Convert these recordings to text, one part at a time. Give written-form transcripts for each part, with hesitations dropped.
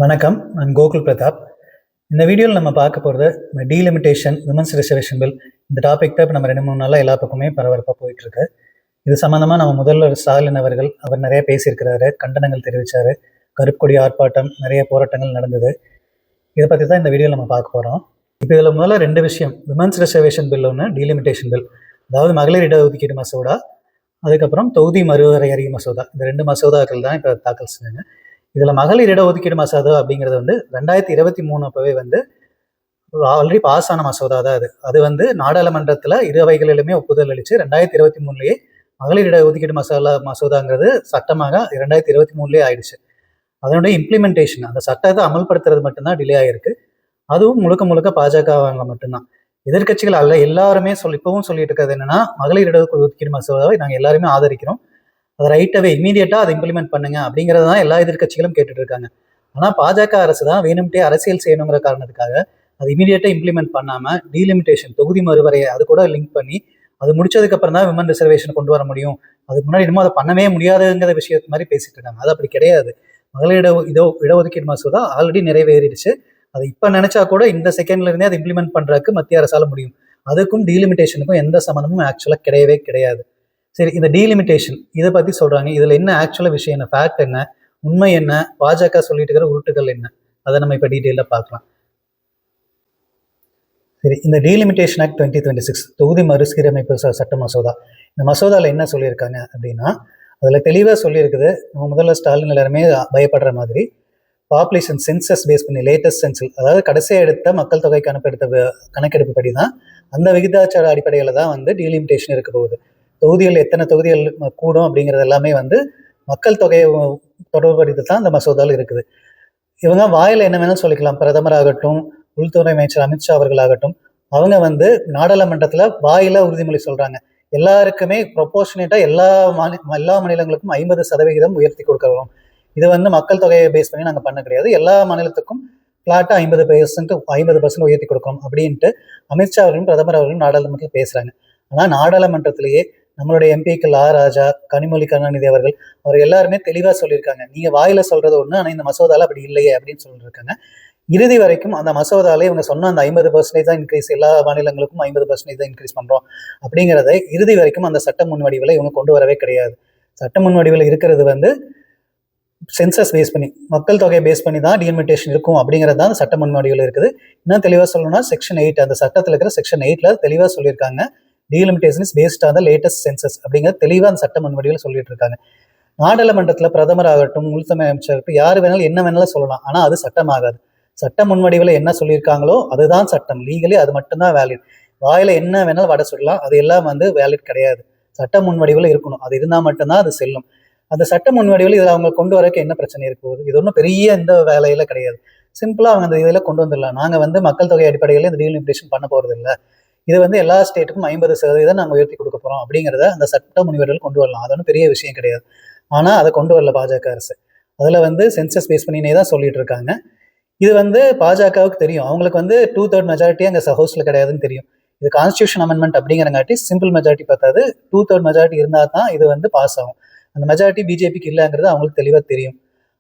வணக்கம், நான் கோகுல் பிரதாப். இந்த வீடியோவில் நம்ம பார்க்க போகிறது டீலிமிட்டேஷன் விமன்ஸ் ரிசர்வேஷன் பில். இந்த டாபிக் தான் இப்போ நம்ம 2-3 நாளாக எல்லா பக்கமே பரபரப்பாக போயிட்டுருக்கு. இது சம்மந்தமாக நம்ம முதல்வர் ஸ்டாலின் அவர் நிறைய பேசியிருக்கிறாரு, கண்டனங்கள் தெரிவித்தார், கருப்புக்கொடி ஆர்ப்பாட்டம், நிறைய போராட்டங்கள் நடந்தது. இதை பற்றி தான் இந்த வீடியோவில் நம்ம பார்க்க போகிறோம். இப்போ இதில் முதல்ல 2 விஷயம், விமன்ஸ் ரிசர்வேஷன் பில் ஒன்று, டீலிமிட்டேஷன் பில், அதாவது மகளிர் இடஒதுக்கீடு மசோதா, அதுக்கப்புறம் தொகுதி மறுவரையறை மசோதா. இந்த 2 மசோதாக்கள் தான் இப்போ தாக்கல் செஞ்சாங்க. இதில் மகளிர் இடஒதுக்கீடு மசோதா அப்படிங்கிறது 2023 அப்பவே ஆல்ரெடி பாஸ் ஆன மசோதா தான். அது நாடாளுமன்றத்தில் இரு அவைகளிலுமே ஒப்புதல் அளித்து 2023 மகளிர் இடஒதுக்கீடு மசோதாங்கிறது சட்டமாக 2023 ஆயிடுச்சு. அதனுடைய இம்ப்ளிமெண்டேஷன், அந்த சட்டத்தை அமல்படுத்துறது மட்டும்தான் டிலே ஆகிருக்கு. அதுவும் முழுக்க முழுக்க பாஜக மட்டும்தான். எதிர்கட்சிகள் அல்ல எல்லாருமே இப்பவும் சொல்லிட்டு இருக்கிறது என்னன்னா, மகளிர் இடஒதுக்கீடு மசோதாவை நாங்கள் எல்லாருமே ஆதரிக்கிறோம், அதை ரைட்டாகவே இமீடியட்டாக அதை இம்ப்ளிமெண்ட் பண்ணுங்க அப்படிங்கிறது தான் எல்லா எதிர்கட்சிகளும் கேட்டுட்டு இருக்காங்க. ஆனால் பாஜக அரசு தான் வேணும்ட்டே அரசியல் செய்யணுங்கிற காரணத்துக்காக அது இமீடியட்டாக இம்ப்ளிமெண்ட் பண்ணாமல் டீலிமிட்டேஷன், தொகுதி மறுவரையை அது கூட லிங்க் பண்ணி அது முடிச்சதுக்கப்புறம் தான் விமன் ரிசர்வேஷன் கொண்டு வர முடியும், அதுக்கு முன்னாடி இன்னும் அதை பண்ணவே முடியாதுங்கிற விஷயத்து மாதிரி பேசிட்டு இருக்காங்க. அது அப்படி கிடையாது. மகளிர் இடஒதுக்கீடு மசோதா ஆல்ரெடி நிறைவேறிடுச்சு. அது இப்போ நினைச்சா கூட இந்த செகண்ட்ல இருந்தே அதை இம்ப்ளிமெண்ட் பண்றதுக்கு மத்திய அரசால முடியும். அதுக்கும் டீலிமிட்டேஷனுக்கும் எந்த சம்மந்தமும் ஆக்சுவலாக கிடையவே கிடையாது. சரி, இந்த டீலிமிட்டேஷன் இதை பற்றி சொல்கிறாங்க. இதில் என்ன ஆக்சுவலாக விஷயம் என்ன, ஃபேக்ட் என்ன, உண்மை என்ன, பாஜக சொல்லிட்டு இருக்கிற உருட்டுகள் என்ன, அதை நம்ம இப்போ டீட்டெயிலாக பார்க்கலாம். சரி, இந்த டீலிமிட்டேஷன் ஆக்ட் 2026 தொகுதி மறுசீரமைப்பு சட்ட மசோதா, இந்த மசோதாவில் என்ன சொல்லியிருக்காங்க அப்படின்னா, அதில் தெளிவாக சொல்லியிருக்குது. நம்ம முதல்ல ஸ்டாலின் எல்லாருமே பயப்படுற மாதிரி பாப்புலேஷன் சென்சஸ் பேஸ் பண்ணி லேட்டஸ்ட் சென்சஸ், அதாவது கடைசியாக எடுத்த மக்கள் தொகைக்கு எடுத்த கணக்கெடுப்பு படி தான், அந்த விகிதாச்சார அடிப்படையில் தான் டீலிமிட்டேஷன் இருக்க போகுது. தொகுதிகள் எத்தனை தொகுதிகள் கூடும் அப்படிங்கிறது எல்லாமே மக்கள் தொகையை தொடர்படுத்தி தான் இந்த மசோதாவில் இருக்குது. இவங்க வாயில் என்ன வேணாலும் சொல்லிக்கலாம். பிரதமர் ஆகட்டும், உள்துறை அமைச்சர் அமித்ஷா அவர்களாகட்டும், அவங்க நாடாளுமன்றத்தில் வாயில உறுதிமொழி சொல்றாங்க, எல்லாருக்குமே ப்ரொபோர்ஷனேட்டாக எல்லா மாநிலங்களுக்கும் 50% உயர்த்தி கொடுக்குறோம். இது மக்கள் தொகையை பேஸ் பண்ணி நாங்கள் பண்ண கிடையாது, எல்லா மாநிலத்துக்கும் ஃப்ளாட்டாக 50% உயர்த்தி கொடுக்கணும் அப்படின்ட்டு அமித்ஷா அவர்களும் பிரதமர் அவர்களும் நாடாளுமன்றத்தில் பேசுகிறாங்க. ஆனால் நாடாளுமன்றத்திலேயே நம்மளுடைய எம்பிக்கள் ராஜா, கனிமொழி கருணாநிதி அவர்கள் எல்லாருமே தெளிவாக சொல்லியிருக்காங்க, நீங்கள் வாயில சொல்றது ஒன்று, ஆனால் இந்த மசோதாவில் அப்படி இல்லையே அப்படின்னு சொல்லியிருக்காங்க. இறுதி வரைக்கும் அந்த மசோதாலே இவங்க சொன்ன அந்த 50% தான் இன்க்ரீஸ், எல்லா மாநிலங்களுக்கும் 50% தான் இன்க்ரீஸ் பண்ணுறோம் அப்படிங்கிறத இறுதி வரைக்கும் அந்த சட்ட முன்வடிவில் இவங்க கொண்டு வரவே கிடையாது. சட்ட முன்வடிவில் இருக்கிறது சென்சஸ் பேஸ் பண்ணி, மக்கள் தொகையை பேஸ் பண்ணி தான் டீலிமிட்டேஷன் இருக்கும் அப்படிங்கிறது தான் சட்ட முன்வடிவில் இருக்குது. இன்னும் தெளிவாக சொல்லணும்னா செக்ஷன் 8, அந்த சட்டத்தில் இருக்கிற செக்ஷன் 8 தெளிவாக சொல்லியிருக்காங்க, delimitation is based on the latest census அப்படிங்கிறது தெளிவாக அந்த சட்ட முன்வடிவில் சொல்லிட்டு இருக்காங்க. நாடாளுமன்றத்தில் பிரதமர் ஆகட்டும், உள்துறை அமைச்சர் யார் வேணாலும் என்ன வேணாலும் சொல்லலாம், ஆனால் அது சட்டமாகாது. சட்ட முன்வடிவில் என்ன சொல்லியிருக்காங்களோ அதுதான் சட்டம், லீகலி அது மட்டும்தான் வேலிட். வாயில என்ன வேணாலும் வட சொல்லலாம், அது எல்லாம் வேலிட் கிடையாது. சட்ட முன்வடிவில் இருக்கணும், அது இருந்தால் மட்டும்தான் அது செல்லும். அந்த சட்ட முன்வடிவில் இதில் அவங்க கொண்டு வரக்கு என்ன பிரச்சனை இருக்க போகுது? இது ஒன்றும் பெரிய இந்த வேலையில கிடையாது. சிம்பிளாக அவங்க அந்த இதில் கொண்டு வந்துடலாம். நாங்கள் மக்கள் தொகை அடிப்படையில் இந்த டீலிமிட்டேஷன் பண்ண போகிறது இல்லை, இது எல்லா ஸ்டேட்டுக்கும் 50% நாங்கள் உயர்த்தி கொடுக்க போகிறோம் அப்படிங்கிறத அந்த சட்ட முன்வடிவில் கொண்டு வரலாம். அது ஒன்றும் பெரிய விஷயம் கிடையாது. ஆனால் அதை கொண்டு வரல பாஜக அரசு. அதில் சென்சஸ் பேஸ் பண்ணினே தான் சொல்லிட்டு இருக்காங்க. இது பாஜகவுக்கு தெரியும், அவங்களுக்கு 2/3 மெஜாரிட்டி அங்கே ஹவுஸில் கிடையாதுன்னு தெரியும். இது கான்ஸ்டியூஷன் அமெண்ட்மெண்ட் அப்படிங்கிறங்காட்டி சிம்பிள் மெஜாரிட்டி பார்த்தாது, 2/3 மெஜாரிட்டி இருந்தால் தான் இது பாஸ் ஆகும். அந்த மெஜாரிட்டி பிஜேபிக்கு இல்லைங்கிறது அவங்களுக்கு தெளிவாக தெரியும்.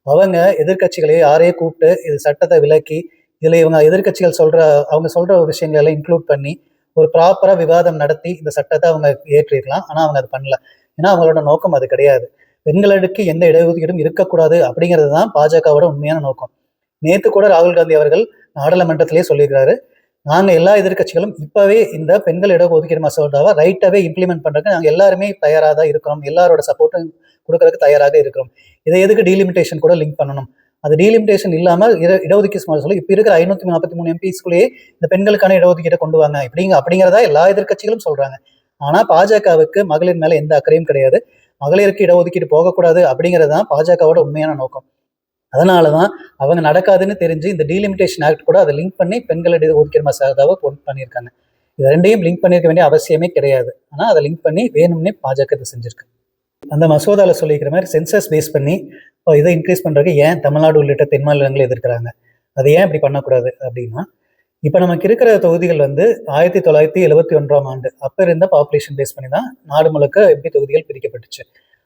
அவங்க எதிர்கட்சிகளை யாரையே கூப்பிட்டு இது சட்டத்தை விலக்கி இதில் இவங்க எதிர்கட்சிகள் அவங்க சொல்கிற விஷயங்களை எல்லாம் இன்க்ளூட் பண்ணி ஒரு ப்ராப்பராக விவாதம் நடத்தி இந்த சட்டத்தை அவங்க ஏற்றிருக்கலாம். ஆனால் அவங்க அது பண்ணல. ஏன்னா அவங்களோட நோக்கம் அது கிடையாது. பெண்களுக்கு எந்த இடஒதுக்கீடும் இருக்கக்கூடாது அப்படிங்கிறது தான் பாஜகவோட உண்மையான நோக்கம். நேற்று கூட ராகுல் காந்தி அவர்கள் நாடாளுமன்றத்திலேயே சொல்லியிருக்கிறாரு, நாங்கள் எல்லா எதிர்கட்சிகளும் இப்போவே இந்த பெண்கள் இடஒதுக்கீடு மசோதாவை ரைட்டாகவே இம்ப்ளிமெண்ட் பண்ணுறதுக்கு நாங்கள் எல்லாருமே தயாராக தான் இருக்கிறோம், எல்லாரோட சப்போர்ட்டும் கொடுக்கறதுக்கு தயாராக இருக்கிறோம். இதை எதுக்கு டீலிமிட்டேஷன் கூட லிங்க் பண்ணணும்? அது டீலிமிட்டேஷன் இல்லாமல் இடஒதுக்கீடு சொல்லி இப்போ இருக்கிற 543 எம்பிஸ்குள்ளேயே இந்த பெண்களுக்கான இடஒதுக்கீட்டை கொண்டு வாங்க அப்படிங்கிறதா எல்லா எதிர்கட்சிகளும் சொல்றாங்க. ஆனால் பாஜகவுக்கு மகளிர் மேலே எந்த அக்கறையும் கிடையாது. மகளிருக்கு இடஒதுக்கீடு போகக்கூடாது அப்படிங்கிறது தான் பாஜகவோட உண்மையான நோக்கம். அதனால தான் அவங்க நடக்காதுன்னு தெரிஞ்சு இந்த டீலிமிட்டேஷன் ஆக்ட் கூட அதை லிங்க் பண்ணி பெண்கள் இடஒதுக்கீடு மசோதாவை பண்ணியிருக்காங்க. இது ரெண்டையும் லிங்க் பண்ணியிருக்க வேண்டிய அவசியமே கிடையாது. ஆனால் அதை லிங்க் பண்ணி வேணும்னே பாஜக இதை செஞ்சிருக்கு. அந்த மசோதாவில் சொல்லிக்கிற மாதிரி சென்சஸ் பேஸ் பண்ணி இதை இன்க்ரீஸ் பண்ணுறதுக்கு ஏன் தமிழ்நாடு உள்ளிட்ட தென் மாநிலங்கள் எதிர்க்கிறாங்க? அது ஏன் இப்படி பண்ணக்கூடாது அப்படின்னா, இப்போ நமக்கு இருக்கிற தொகுதிகள் 1971ஆம் ஆண்டு அப்போ இருந்த பாப்புலேஷன் பேஸ் பண்ணி தான் நாடு முழுக்க எப்படி தொகுதிகள் பிரிக்கப்பட்டுச்சு.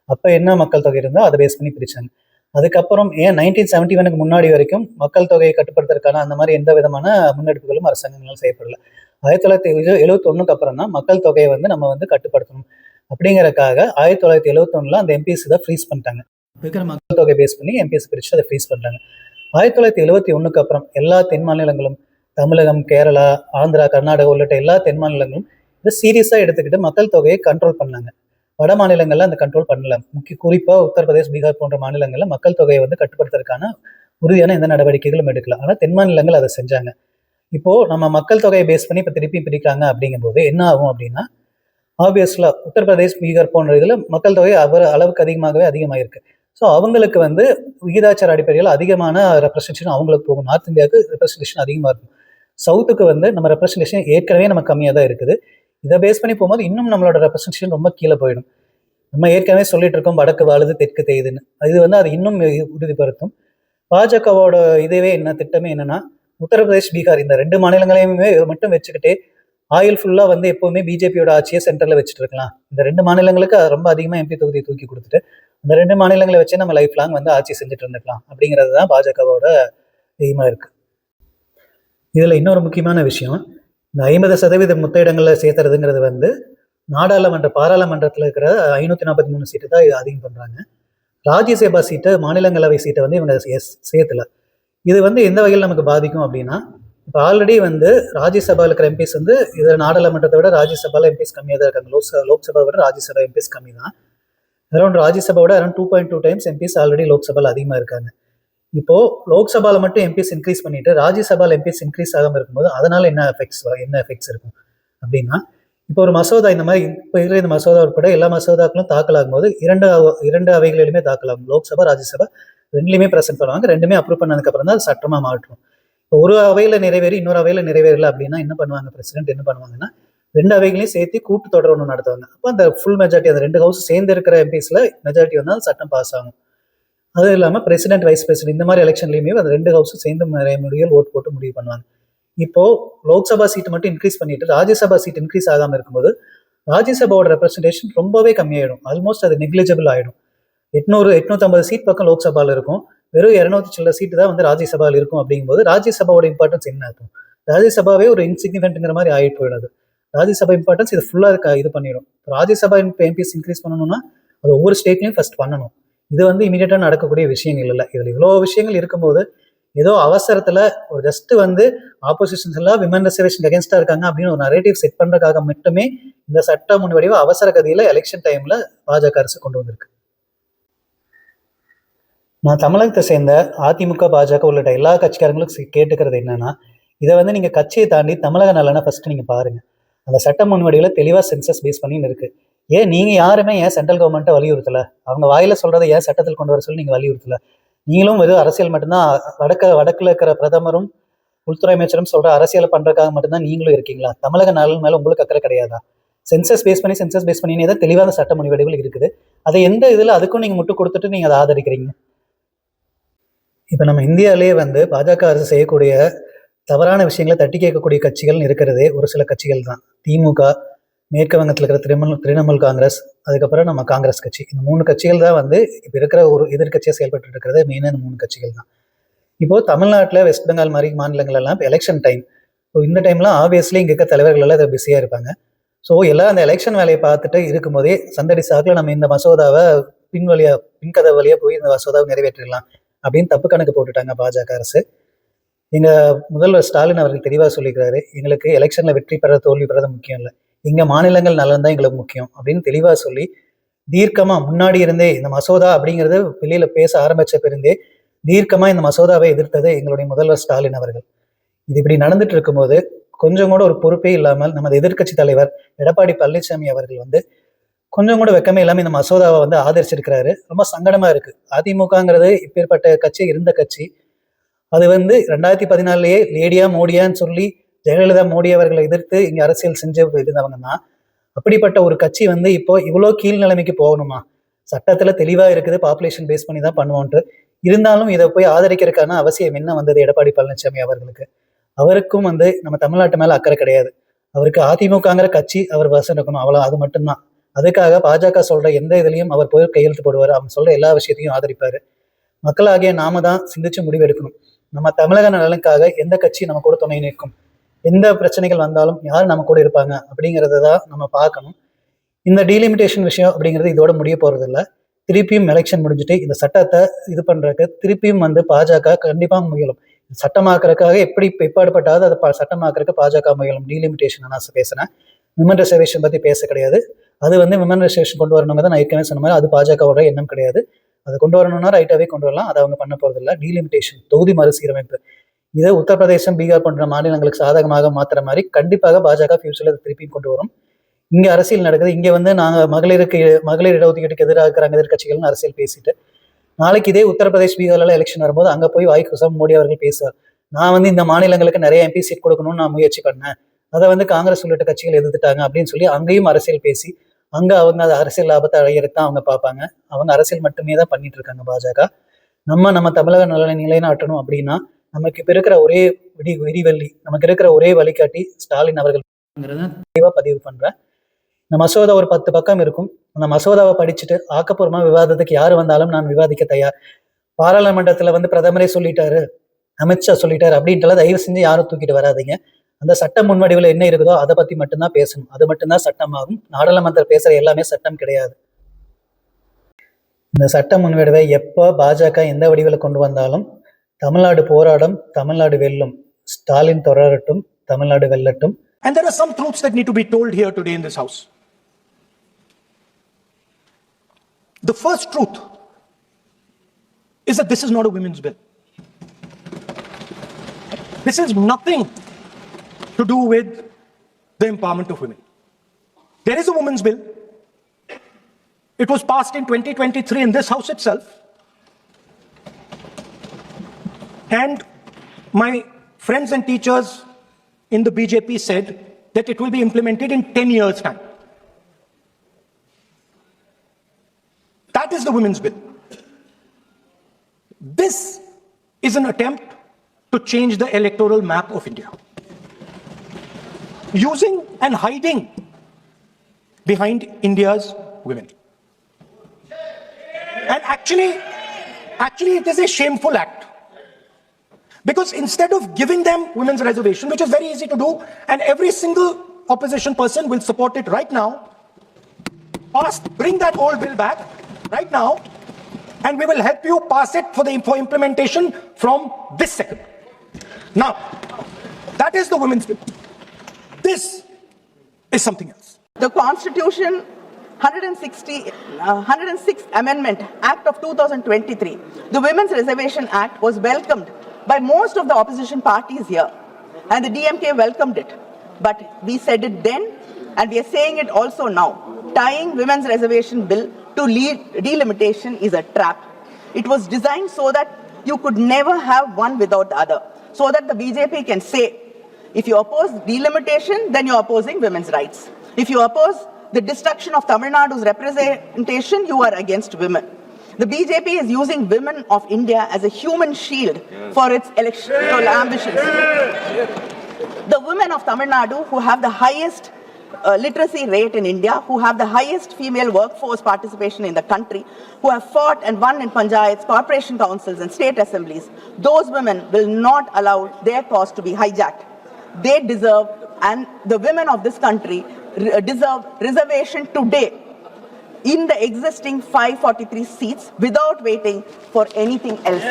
அப்போ என்ன மக்கள் தொகை இருந்தோ அதை பேஸ் பண்ணி பிரிச்சாங்க. அதுக்கப்புறம் ஏன் 1971 முன்னாடி வரைக்கும் மக்கள் தொகையை கட்டுப்படுத்துறதுக்கான அந்த மாதிரி எந்த விதமான முன்னெடுப்புகளும் அரசாங்கங்களால் செய்யப்படல. 1971 அப்புறம் தான் மக்கள் தொகையை வந்து நம்ம வந்து கட்டுப்படுத்தணும் அப்படிங்கறதுக்காக 1971 அந்த எம்பிஸ் இதை ஃப்ரீஸ் பண்ணிட்டாங்க. இருக்கிற மக்கள் தொகை பேஸ் பண்ணி எம்பிஎஸ் பிரிச்சு அதை ஃப்ரீஸ் பண்ணிட்டாங்க. 1971 அப்புறம் எல்லா தென் மாநிலங்களும், தமிழகம், கேரளா, ஆந்திரா, கர்நாடகா உள்ளிட்ட எல்லா தென் மாநிலங்களும் இதை சீரியஸாக எடுத்துக்கிட்டு மக்கள் தொகையை கண்ட்ரோல் பண்ணாங்க. வட மாநிலங்கள்ல அந்த கண்ட்ரோல் பண்ணல. குறிப்பாக உத்தரப்பிரதேஷ், பீகார் போன்ற மாநிலங்கள்ல மக்கள் தொகையை வந்து கட்டுப்படுத்துறதுக்கான உறுதியான எந்த நடவடிக்கைகளும் எடுக்கல. ஆனால் தென் மாநிலங்கள் அதை செஞ்சாங்க. இப்போ நம்ம மக்கள் தொகையை பேஸ் பண்ணி இப்போ திருப்பி பிரிக்கிறாங்க அப்படிங்கும்போது என்ன ஆகும் அப்படின்னா, ஆப்வியஸ்லா உத்தரப்பிரதேஷ், பீகார் போன்ற இதில் மக்கள் தொகை அளவுக்கு அதிகமாயிருக்கு. ஸோ அவங்களுக்கு வந்து விகிதாச்சார அடிப்படையில் அதிகமான ரெப்ரஸன்டேஷன் அவங்களுக்கு போகும். நார்த் இந்தியாவுக்கு ரெப்ரஸன்டேஷன் அதிகமாக இருக்கும். சவுத்துக்கு வந்து நம்ம ரெப்ரஸன்டேஷன் ஏற்கனவே நம்ம கம்மியாக தான் இருக்குது. இதை பேஸ் பண்ணி போகும்போது இன்னும் நம்மளோட ரெப்ரஸன்டேஷன் ரொம்ப கீழே போயிடும். நம்ம ஏற்கனவே சொல்லிட்டு இருக்கோம் வடக்கு வாழுது தெற்கு தேயுதுன்னு. இது வந்து அது இன்னும் உறுதிப்படுத்தும். பாஜகவோட இதுவே என்ன திட்டமே என்னன்னா, உத்தரப்பிரதேஷ், பீகார் இந்த 2 மாநிலங்களையுமே மட்டும் வச்சுக்கிட்டே ஆயில் ஃபுல்லா வந்து எப்பவுமே பிஜேபியோட ஆட்சியை சென்டர்ல வச்சுட்டு இருக்கலாம். இந்த 2 மாநிலங்களுக்கு ரொம்ப அதிகமா எம்பி தொகுதியை தூக்கி கொடுத்துட்டு அந்த 2 மாநிலங்களை வச்சு நம்ம லைஃப் லாங் வந்து ஆட்சி செஞ்சுட்டு இருந்துக்கலாம் அப்படிங்கிறது தான் பாஜகவோட எய்மா இருக்கு. இதுல இன்னொரு முக்கியமான விஷயம், இந்த 50% முத்தையிடங்களை சேர்த்துறதுங்கிறது வந்து நாடாளுமன்ற பாராளுமன்றத்தில் இருக்கிற 543 சீட்டு தான் அதிகம் பண்றாங்க. ராஜ்யசபா சீட்டு, மாநிலங்களவை சீட்டை வந்து இவங்க சேர்த்துல. இது வந்து எந்த வகையில் நமக்கு பாதிக்கும் அப்படின்னா, இப்போ ஆல்ரெடி வந்து ராஜ்யசபாவில் இருக்கிற எம்பிஸ் வந்து இதில் நாடாளுமன்றத்தை விட ராஜ்யசபாவில் எம்பிஸ் கம்மியாக தான் இருக்காங்க. லோக்சபா விட ராஜ்யசபா எம்பிஸ் கம்மி தான். ராஜ்யசபாவோட அரௌண்ட் 2.2 டைம்ஸ் எம்பிஸ் ஆல்ரெடி லோக்சபாவில் அதிகமாக இருக்காங்க. இப்போ லோக்சபாவில் மட்டும் எம்பிஸ் இன்க்ரீஸ் பண்ணிட்டு ராஜ்யசபாவில் எம்பிஸ் இன்க்ரீஸ் ஆகாமல் இருக்கும்போது அதனால என்ன எஃபெக்ட்ஸ் இருக்கும் அப்படின்னா, இப்போ ஒரு மசோதா இந்த மாதிரி இப்போ இருக்கிற இந்த மசோதா உட்பட எல்லா மசோதாக்களும் தாக்கல் ஆகும்போது இரண்டு அவைகளிலுமே தாக்கல் ஆகும். லோக்சபா, ராஜ்யசபா ரெண்டுலையுமே ப்ரெசென்ட் பண்ணுவாங்க. ரெண்டுமே அப்ரூவ் பண்ணதுக்கு அப்புறம் தான் சட்டமாக மாற்றும். இப்போ ஒரு அவையில நிறைவேறி இன்னொரு அவையில நிறைவேறல அப்படின்னா என்ன பண்ணுவாங்க, பிரசிடென்ட் என்ன பண்ணுவாங்கன்னா 2 அவைகளையும் சேர்த்து கூட்டு தொடர் ஒன்று நடத்துவாங்க. அப்போ அந்த ஃபுல் மெஜாரிட்டி, அந்த 2 ஹவுஸ் சேர்ந்து இருக்கிற எம்பிஸ்ல மெஜாரிட்டி வந்தால் சட்டம் பாஸ் ஆகும். அது இல்லாமல் பிரசிடென்ட், வைஸ் பிரசிடென்ட் இந்த மாதிரி எலெக்ஷன்லையுமே அந்த 2 ஹவுஸும் சேர்ந்து நிறைய முடிவுகள் ஓட்டு போட்டு முடிவு பண்ணுவாங்க. இப்போ லோக்சபா சீட்டு மட்டும் இன்க்ரீஸ் பண்ணிட்டு ராஜ்யசபா சீட் இன்க்ரீஸ் ஆகாமல் இருக்கும்போது ராஜ்யசபாவோட ரெப்ரஸன்டேஷன் ரொம்பவே கம்மியாயிடும். ஆல்மோஸ்ட் அது நெக்லிஜிபிள் ஆயிடும். 850 சீட் பக்கம் லோக்சபாவில் இருக்கும், வெறும் 200 சில சீட்டு தான் வந்து ராஜ்யசபாவில் இருக்கும். அப்படிங்கும்போது ராஜ்யசபாவோட இம்பார்ட்டன்ஸ் என்ன இருக்கும்? ராஜ்யசபாவே ஒரு இன்சிக்னிஃபென்ட்ங்கிற மாதிரி ஆகிட்டு போயிடாது. ராஜ்யசபா இம்பார்ட்டன்ஸ் இது ஃபுல்லாக இது பண்ணிடும். ராஜ்யசபா எம்பிஸ் இன்க்ரீஸ் பண்ணணும்னா அது ஒவ்வொரு ஸ்டேட்லையும் ஃபர்ஸ்ட் பண்ணணும். இது வந்து இமீடியட்டாக நடக்கக்கூடிய விஷயங்கள் இல்லை. இதில் இவ்வளோ விஷயங்கள் இருக்கும்போது ஏதோ அவசரத்தில் ஒரு ஜஸ்ட் வந்து ஆப்போசிஷன்ஸ் எல்லாம் விமன் ரிசர்வேஷன் அகேன்ஸ்டாக இருக்காங்க அப்படின்னு ஒரு நரேட்டிவ் செட் பண்ணுறதுக்காக மட்டுமே இந்த சட்ட முன்வடிவு அவசர கதியில் எலெக்ஷன் டைமில் பாஜக அரசு கொண்டு வந்திருக்கு. நான் தமிழகத்தை சேர்ந்த அதிமுக, பாஜக உள்ளிட்ட எல்லா கட்சிக்காரங்களும் கேட்டுக்கிறது என்னன்னா, இதை வந்து நீங்கள் கட்சியை தாண்டி தமிழக நலனை ஃபர்ஸ்ட் நீங்கள் பாருங்கள். அந்த சட்ட முன்வடிவில் தெளிவாக சென்சஸ் பேஸ் பண்ணின்னு இருக்கு. ஏன் நீங்கள் யாருமே ஏன் சென்ட்ரல் கவர்மெண்ட்டை வலியுறுத்தலை? அவங்க வாயில சொல்கிறத ஏன் சட்டத்தில் கொண்டு வர சொல்லி நீங்கள் வலியுறுத்தலை? நீங்களும் வெறும் அரசியல் மட்டும்தான் வடக்கில் இருக்கிற பிரதமரும் உள்துறை அமைச்சரும் சொல்கிற அரசியலை பண்ணுறதுக்காக மட்டும்தான் நீங்களும் இருக்கீங்களா? தமிழக நலன் மேலே உங்களுக்கு அக்கறை கிடையாதா? சென்சஸ் பேஸ் பண்ணினே தான் தெளிவான சட்ட முன்வடிவுகள் இருக்குது. அதை எந்த இதில் அதுக்கும் நீங்கள் முட்டு கொடுத்துட்டு நீங்கள் அதை ஆதரிக்கிறீங்க? இப்போ நம்ம இந்தியாவிலே வந்து பாஜக அரசு செய்யக்கூடிய தவறான விஷயங்களை தட்டி கேட்கக்கூடிய கட்சிகள் இருக்கிறதே ஒரு சில கட்சிகள் தான். திமுக, மேற்கு வங்கத்தில் இருக்கிற திரிணாமுல் காங்கிரஸ், அதுக்கப்புறம் நம்ம காங்கிரஸ் கட்சி. இந்த 3 கட்சிகள் தான் வந்து இப்போ இருக்கிற ஒரு எதிர்கட்சியாக செயல்பட்டு இருக்கிறது. மெயினாக இந்த 3 கட்சிகள் தான். இப்போது தமிழ்நாட்டில், வெஸ்ட் பெங்கால் மாதிரி மாநிலங்கள் எல்லாம் இப்போ எலெக்ஷன் டைம். ஸோ இந்த டைம்லாம் ஆப்வியஸ்லி இங்கே இருக்க தலைவர்கள் எல்லாம் இதை பிஸியாக இருப்பாங்க. ஸோ எல்லாம் அந்த எலெக்ஷன் வேலையை பார்த்துட்டு இருக்கும்போதே சந்தடி சாக்கில் நம்ம இந்த மசோதாவை பின்கதை வழியாக போய் இந்த மசோதாவை நிறைவேற்றிடலாம் அப்படின்னு தப்பு கணக்கு போட்டுட்டாங்க பாஜக அரசு. எங்கள் முதல்வர் ஸ்டாலின் அவர்கள் தெளிவாக சொல்லிக்கிறாரு, எங்களுக்கு எலெக்ஷனில் வெற்றி பெற தோல்வி பெறது முக்கியம் இல்லை, எங்கள் மாநிலங்கள் நலன் தான் எங்களுக்கு முக்கியம் அப்படின்னு தெளிவாக சொல்லி தீர்க்கமாக முன்னாடி இருந்தே இந்த மசோதா அப்படிங்கிறது வெளியில் பேச ஆரம்பித்த பிறந்தே தீர்க்கமாக இந்த மசோதாவை எதிர்த்தது எங்களுடைய முதல்வர் ஸ்டாலின் அவர்கள். இது இப்படி நடந்துட்டு இருக்கும்போது கொஞ்சம் கூட ஒரு பொறுப்பே இல்லாமல் நமது எதிர்க்கட்சி தலைவர் எடப்பாடி பழனிசாமி அவர்கள் வந்து கொஞ்சம் கூட வெக்கமே இல்லாமல் இந்த மசோதாவை வந்து ஆதரிச்சிருக்கிறாரு. ரொம்ப சங்கடமாக இருக்குது. அதிமுகங்கிறது இப்பேற்பட்ட கட்சி இருந்த கட்சி. அது வந்து 2014 லேடியா மோடியான்னு சொல்லி ஜெயலலிதா மோடி அவர்களை எதிர்த்து இங்கே அரசியல் செஞ்சு இருந்தவங்க தான். அப்படிப்பட்ட ஒரு கட்சி வந்து இப்போ இவ்வளோ கீழ் நிலைமைக்கு போகணுமா? சட்டத்தில் தெளிவாக இருக்குது, பாப்புலேஷன் பேஸ் பண்ணி தான் பண்ணுவோன்ட்டு. இருந்தாலும் இதை போய் ஆதரிக்கிறதுக்கான அவசியம் என்ன வந்தது எடப்பாடி பழனிசாமி அவர்களுக்கு? அவருக்கும் வந்து நம்ம தமிழ்நாட்டு மேலே அக்கறை கிடையாது. அவருக்கு அதிமுகங்கிற கட்சி அவர் வசம் இருக்கணும், அவ்வளோ, அது மட்டும்தான். அதுக்காக பாஜக சொல்ற எந்த இதுலையும் அவர் போய் கையெழுத்து போடுவார். அவங்க சொல்ற எல்லா விஷயத்தையும் ஆதரிப்பாரு. மக்களாகிய நாம தான் சிந்திச்சு முடிவு எடுக்கணும். நம்ம தமிழக நலனுக்காக எந்த கட்சி நம்ம கூட துணை நிற்கும், எந்த பிரச்சனைகள் வந்தாலும் யார் நம்ம கூட இருப்பாங்க அப்படிங்கிறத தான் நம்ம பார்க்கணும். இந்த டீலிமிட்டேஷன் விஷயம் அப்படிங்கிறது இதோட முடிய போறது இல்லை. திருப்பியும் எலெக்ஷன் முடிஞ்சுட்டு இந்த சட்டத்தை இது பண்றதுக்கு திருப்பியும் பாஜக கண்டிப்பா முயலும். சட்டமாக்குறதுக்காக எப்படி எப்பாடுபட்டாவது அதை சட்டமாக்குறதுக்கு பாஜக முயலும். டீலிமிட்டேஷன் நான் பேசுறேன், விமன் ரிசர்வேஷன் பத்தி பேச கிடையாது. அது விமன் ரிசர்வேஷன் கொண்டு வரணுங்க தான் நான் ஏற்கனவே சொன்ன மாதிரி, அது பாஜகவோட எண்ணம் கிடையாது. அதை கொண்டு வரணும்னா ரைட்டாவே கொண்டு வரலாம், அதை அவங்க பண்ண போறது இல்லை. டீலிமிட்டேஷன், தொகுதி மறுசீரமைப்பு, இதை உத்தரப்பிரதேசம், பீகார் போன்ற மாநிலங்களுக்கு சாதகமாக மாத்துற மாதிரி கண்டிப்பாக பாஜக ஃபியூச்சர்ல திருப்பியும் கொண்டு வரும். இங்க அரசியல் நடக்குது. இங்க நாங்க மகளிர் இடஒதுக்கீட்டுக்கு எதிராக இருக்கிறாங்க எதிர்கட்சிகள்னு அரசியல் பேசிட்டு, நாளைக்கு இதே உத்தரப்பிரதேஷ், பீகார்ல எலெக்ஷன் வரும்போது அங்க போய் வாய்க்கு மோடி அவர்கள் பேசுவார், நான் இந்த மாநிலங்களுக்கு நிறைய எம்பி சீட் கொடுக்கணும்னு நான் முயற்சி பண்ணேன், அதை காங்கிரஸ் உள்ளிட்ட கட்சிகள் எதிர்த்துட்டாங்க அப்படின்னு சொல்லி அங்கேயும் அரசியல் பேசி அங்க அவங்க அதை அரசியல் லாபத்தை அடையிறதுதான் அவங்க பார்ப்பாங்க. அவங்க அரசியல் மட்டுமே தான் பண்ணிட்டு இருக்காங்க பாஜக. நம்ம தமிழக நலனை நிலைநாட்டணும் அப்படின்னா நமக்கு இப்ப இருக்கிற ஒரே விடிவெள்ளி, நமக்கு இருக்கிற ஒரே வழிகாட்டி ஸ்டாலின் அவர்கள் தெளிவா பதிவு பண்றேன். இந்த மசோதா ஒரு 10 பக்கம் இருக்கும். அந்த மசோதாவை படிச்சுட்டு ஆக்கப்பூர்வமா விவாதத்துக்கு யாரு வந்தாலும் நான் விவாதிக்க தயார். பாராளுமன்றத்துல பிரதமரே சொல்லிட்டாரு, அமித்ஷா சொல்லிட்டாரு அப்படின்ட்டு தயவு செஞ்சு யாரும் தூக்கிட்டு வராதிங்க. அந்த சட்ட முன்வடிவில் என்ன இருக்குதோ அதை பத்தி மட்டும்தான் பேசணும். அது மட்டும்தான் சட்டமாகும். நாடாளுமன்றம் பேசுற எல்லாமே சட்டம் கிடையாது. இந்த சட்ட முன்வடிவை எப்போ பாஜக எந்த வடிவில் கொண்டு வந்தாலும் தமிழ்நாடு போராடும், தமிழ்நாடு வெல்லும். ஸ்டாலின் தொடரட்டும், தமிழ்நாடு வெல்லட்டும். And there are some truths that need to be told here today in this house. The first truth is that this is not a women's bill. This is nothing to do with the empowerment of women. There is a women's bill. It was passed in 2023 in this house itself. And my friends and teachers in the BJP said that it will be implemented in 10 years' time. That is the women's bill. This is an attempt to change the electoral map of India, using and hiding behind India's women. And actually it is a shameful act. Because instead of giving them women's reservation, which is very easy to do, and every single opposition person will support it right now, bring that old bill back right now, and we will help you pass it for implementation from this second. Now, that is the women's bill. This is something else. The Constitution 106th Amendment Act of 2023, the Women's Reservation Act, was welcomed by most of the opposition parties here, and the DMK welcomed it. But we said it then, and we are saying it also now. Tying women's reservation bill to delimitation is a trap. It was designed so that you could never have one without the other, so that the BJP can say, if you oppose delimitation, then you're opposing women's rights. If you oppose the destruction of Tamil Nadu's representation, you are against women. The BJP is using women of India as a human shield for its electoral ambitions. The women of Tamil Nadu, who have the highest literacy rate in India, who have the highest female workforce participation in the country, who have fought and won in panchayats, corporation councils and state assemblies, those women will not allow their cause to be hijacked. They deserve, and the women of this country deserve reservation today in the existing 543 seats without waiting for anything else.